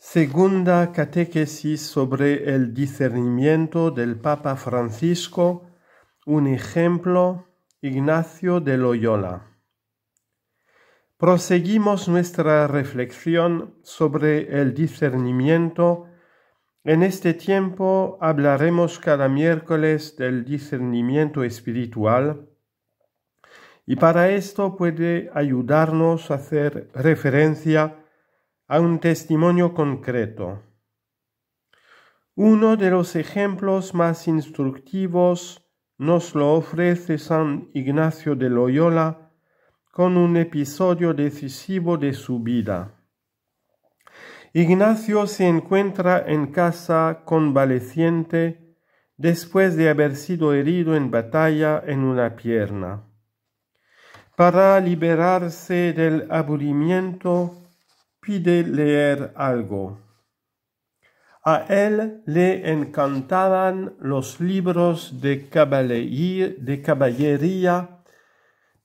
Segunda catequesis sobre el discernimiento del Papa Francisco, un ejemplo, Ignacio de Loyola. Proseguimos nuestra reflexión sobre el discernimiento. En este tiempo hablaremos cada miércoles del discernimiento espiritual y para esto puede ayudarnos a hacer referencia a un testimonio concreto. Uno de los ejemplos más instructivos nos lo ofrece San Ignacio de Loyola con un episodio decisivo de su vida. Ignacio se encuentra en casa convaleciente después de haber sido herido en batalla en una pierna. Para liberarse del aburrimiento, pide leer algo. A él le encantaban los libros de caballería,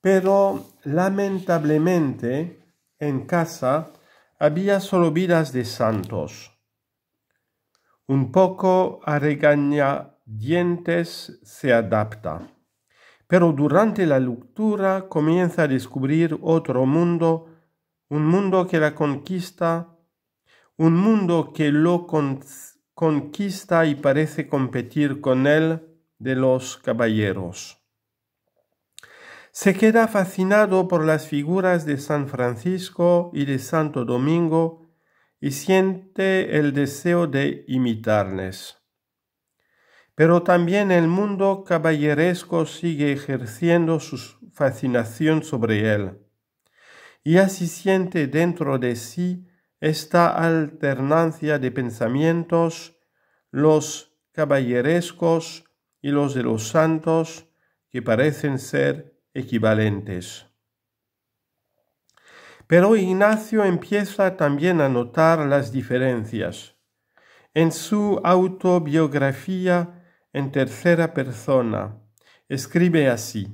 pero lamentablemente en casa había solo vidas de santos. Un poco a regañadientes se adapta, pero durante la lectura comienza a descubrir otro mundo, un mundo que la conquista, un mundo que lo conquista y parece competir con él, de los caballeros. Se queda fascinado por las figuras de San Francisco y de Santo Domingo y siente el deseo de imitarles. Pero también el mundo caballeresco sigue ejerciendo su fascinación sobre él. Y así siente dentro de sí esta alternancia de pensamientos, los caballerescos y los de los santos, que parecen ser equivalentes. Pero Ignacio empieza también a notar las diferencias. En su autobiografía en tercera persona, escribe así: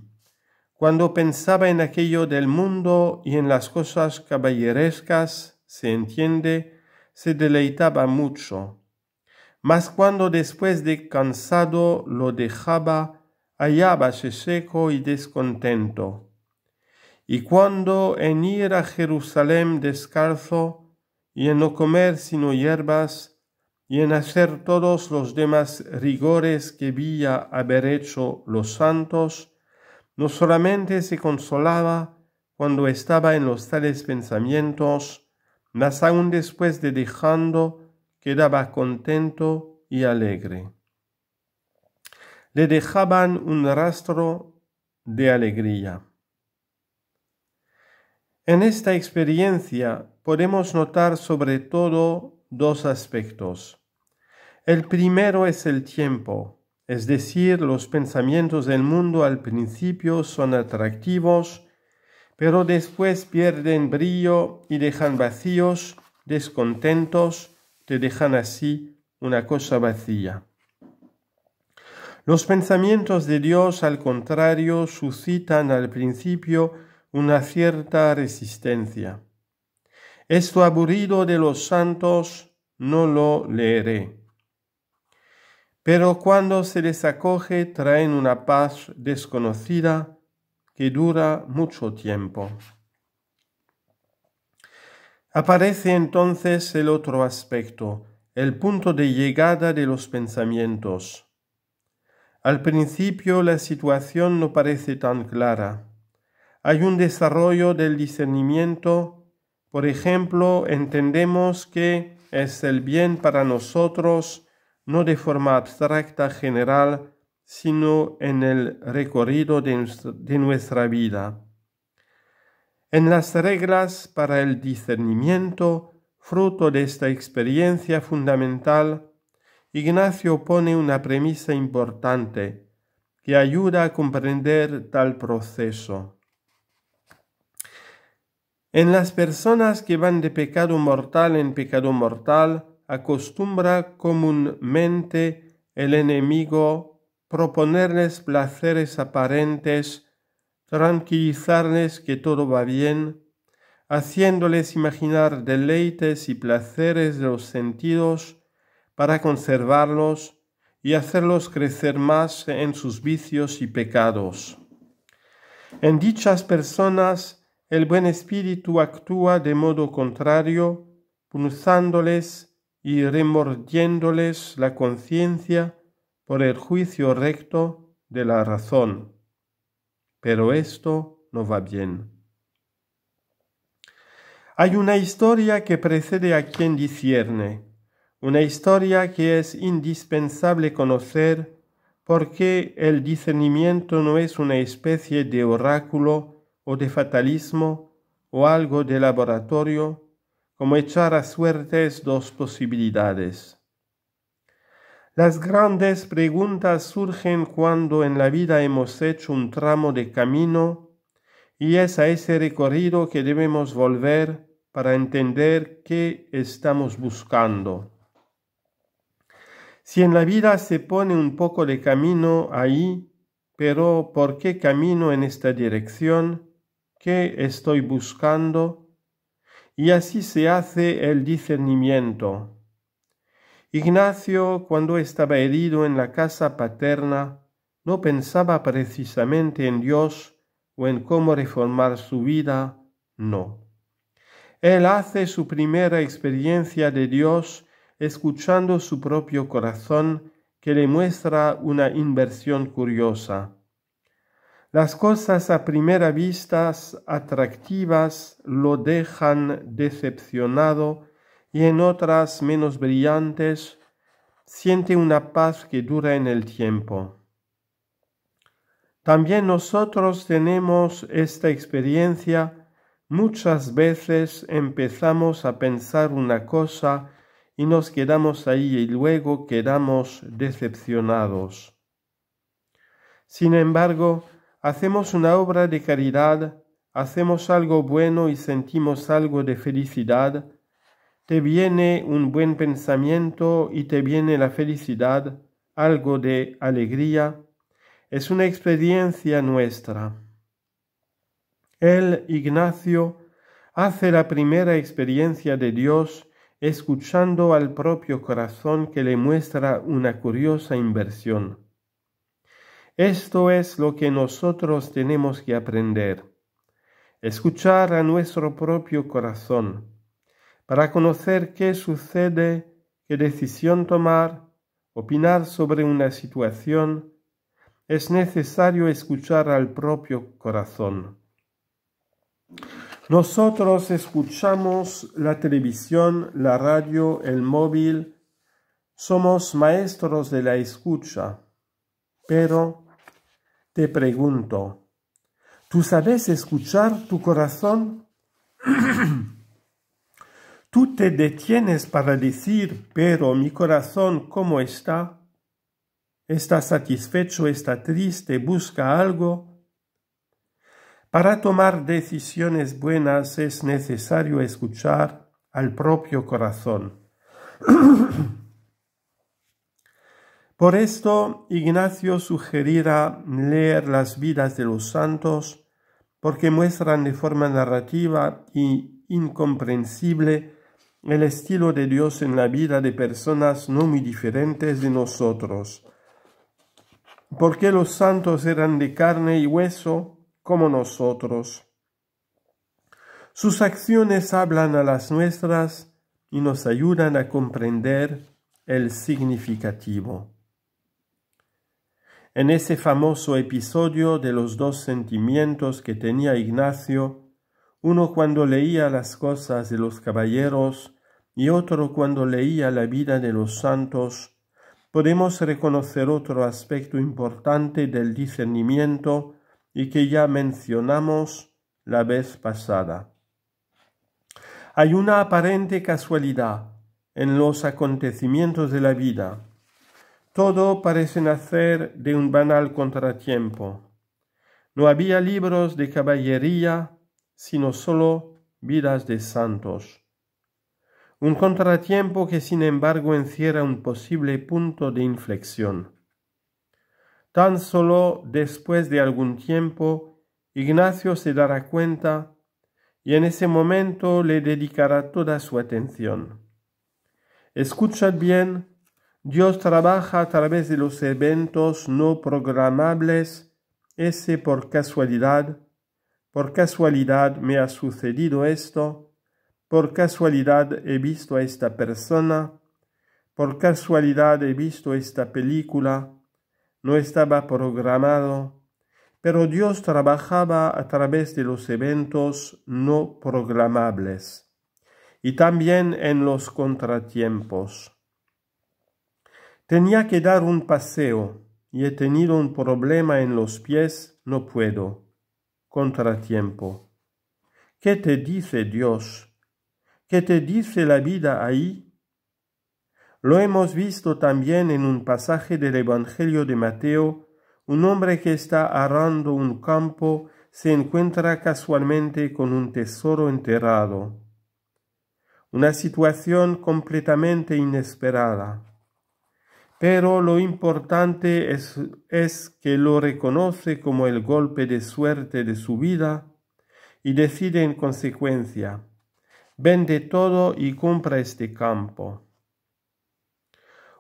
cuando pensaba en aquello del mundo y en las cosas caballerescas, se entiende, se deleitaba mucho. Mas cuando después de cansado lo dejaba, hallábase seco y descontento. Y cuando en ir a Jerusalén descalzo, y en no comer sino hierbas, y en hacer todos los demás rigores que veía haber hecho los santos, no solamente se consolaba cuando estaba en los tales pensamientos, mas aún después de dejando, quedaba contento y alegre. Le dejaban un rastro de alegría. En esta experiencia podemos notar sobre todo dos aspectos. El primero es el tiempo. Es decir, los pensamientos del mundo al principio son atractivos, pero después pierden brillo y dejan vacíos, descontentos, te dejan así una cosa vacía. Los pensamientos de Dios, al contrario, suscitan al principio una cierta resistencia. Esto aburrido de los santos no lo leeré. Pero cuando se les acoge traen una paz desconocida que dura mucho tiempo. Aparece entonces el otro aspecto, el punto de llegada de los pensamientos. Al principio la situación no parece tan clara. Hay un desarrollo del discernimiento. Por ejemplo, entendemos que es el bien para nosotros, no de forma abstracta general, sino en el recorrido de nuestra vida. En las reglas para el discernimiento, fruto de esta experiencia fundamental, Ignacio pone una premisa importante que ayuda a comprender tal proceso. En las personas que van de pecado mortal en pecado mortal, acostumbra comúnmente el enemigo proponerles placeres aparentes, tranquilizarles que todo va bien, haciéndoles imaginar deleites y placeres de los sentidos para conservarlos y hacerlos crecer más en sus vicios y pecados. En dichas personas, el buen espíritu actúa de modo contrario, punzándoles y remordiéndoles la conciencia por el juicio recto de la razón. Pero esto no va bien. Hay una historia que precede a quien discierne, una historia que es indispensable conocer porque el discernimiento no es una especie de oráculo o de fatalismo o algo de laboratorio, como echar a suertes dos posibilidades. Las grandes preguntas surgen cuando en la vida hemos hecho un tramo de camino y es a ese recorrido que debemos volver para entender qué estamos buscando. Si en la vida se pone un poco de camino ahí, pero ¿por qué camino en esta dirección? ¿Qué estoy buscando? Y así se hace el discernimiento. Ignacio, cuando estaba herido en la casa paterna, no pensaba precisamente en Dios o en cómo reformar su vida, no. Él hace su primera experiencia de Dios escuchando su propio corazón que le muestra una inversión curiosa. Las cosas a primera vista atractivas lo dejan decepcionado y en otras menos brillantes siente una paz que dura en el tiempo. También nosotros tenemos esta experiencia. Muchas veces empezamos a pensar una cosa y nos quedamos ahí y luego quedamos decepcionados. Sin embargo, hacemos una obra de caridad, hacemos algo bueno y sentimos algo de felicidad. Te viene un buen pensamiento y te viene la felicidad, algo de alegría. Es una experiencia nuestra. Él, Ignacio, hace la primera experiencia de Dios escuchando al propio corazón que le muestra una curiosa inversión. Esto es lo que nosotros tenemos que aprender, escuchar a nuestro propio corazón, para conocer qué sucede, qué decisión tomar, opinar sobre una situación. Es necesario escuchar al propio corazón. Nosotros escuchamos la televisión, la radio, el móvil. Somos maestros de la escucha. Pero te pregunto, ¿tú sabes escuchar tu corazón? ¿Tú te detienes para decir, pero mi corazón, ¿cómo está? ¿Está satisfecho? ¿Está triste? ¿Busca algo? Para tomar decisiones buenas es necesario escuchar al propio corazón. Por esto, Ignacio sugerirá leer las vidas de los santos, porque muestran de forma narrativa y incomprensible el estilo de Dios en la vida de personas no muy diferentes de nosotros. Porque los santos eran de carne y hueso, como nosotros. Sus acciones hablan a las nuestras y nos ayudan a comprender el significativo. En ese famoso episodio de los dos sentimientos que tenía Ignacio, uno cuando leía las cosas de los caballeros y otro cuando leía la vida de los santos, podemos reconocer otro aspecto importante del discernimiento y que ya mencionamos la vez pasada. Hay una aparente casualidad en los acontecimientos de la vida. Todo parece nacer de un banal contratiempo. No había libros de caballería, sino solo vidas de santos. Un contratiempo que sin embargo encierra un posible punto de inflexión. Tan solo después de algún tiempo, Ignacio se dará cuenta y en ese momento le dedicará toda su atención. Escuchad bien, Dios trabaja a través de los eventos no programables. Ese por casualidad me ha sucedido esto, por casualidad he visto a esta persona, por casualidad he visto esta película, no estaba programado, pero Dios trabajaba a través de los eventos no programables y también en los contratiempos. Tenía que dar un paseo y he tenido un problema en los pies, no puedo. Contratiempo. ¿Qué te dice Dios? ¿Qué te dice la vida ahí? Lo hemos visto también en un pasaje del Evangelio de Mateo. Un hombre que está arando un campo se encuentra casualmente con un tesoro enterrado. Una situación completamente inesperada. Pero lo importante es que lo reconoce como el golpe de suerte de su vida y decide en consecuencia: vende todo y compra este campo.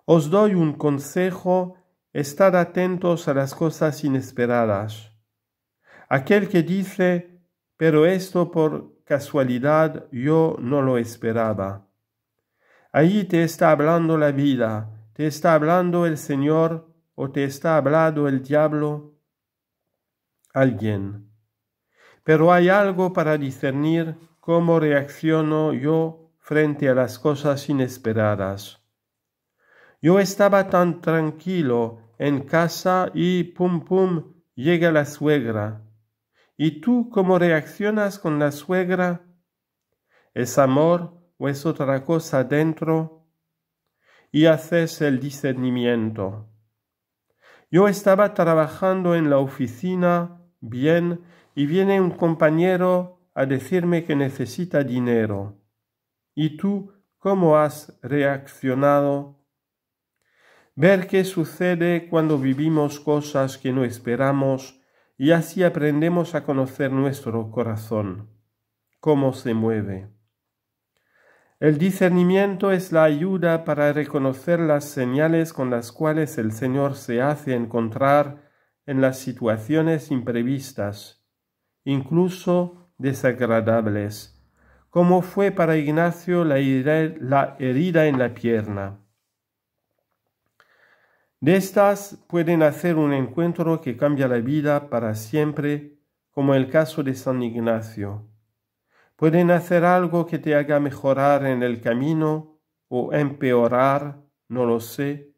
Os doy un consejo: estad atentos a las cosas inesperadas. Aquel que dice, pero esto por casualidad yo no lo esperaba. Ahí te está hablando la vida, te está hablando el Señor o te está hablando el diablo, alguien. Pero hay algo para discernir cómo reacciono yo frente a las cosas inesperadas. Yo estaba tan tranquilo en casa y pum pum llega la suegra. ¿Y tú cómo reaccionas con la suegra? ¿Es amor o es otra cosa dentro? Y haces el discernimiento. Yo estaba trabajando en la oficina bien y viene un compañero a decirme que necesita dinero. ¿Y tú cómo has reaccionado? Ver qué sucede cuando vivimos cosas que no esperamos y así aprendemos a conocer nuestro corazón, cómo se mueve. El discernimiento es la ayuda para reconocer las señales con las cuales el Señor se hace encontrar en las situaciones imprevistas, incluso desagradables, como fue para Ignacio la herida en la pierna. De estas pueden hacer un encuentro que cambia la vida para siempre, como el caso de San Ignacio. Pueden hacer algo que te haga mejorar en el camino o empeorar, no lo sé,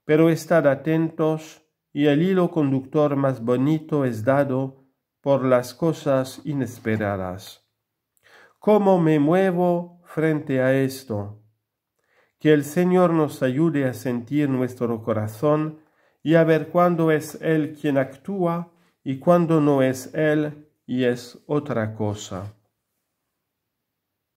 pero estad atentos y el hilo conductor más bonito es dado por las cosas inesperadas. ¿Cómo me muevo frente a esto? Que el Señor nos ayude a sentir nuestro corazón y a ver cuándo es Él quien actúa y cuándo no es Él y es otra cosa.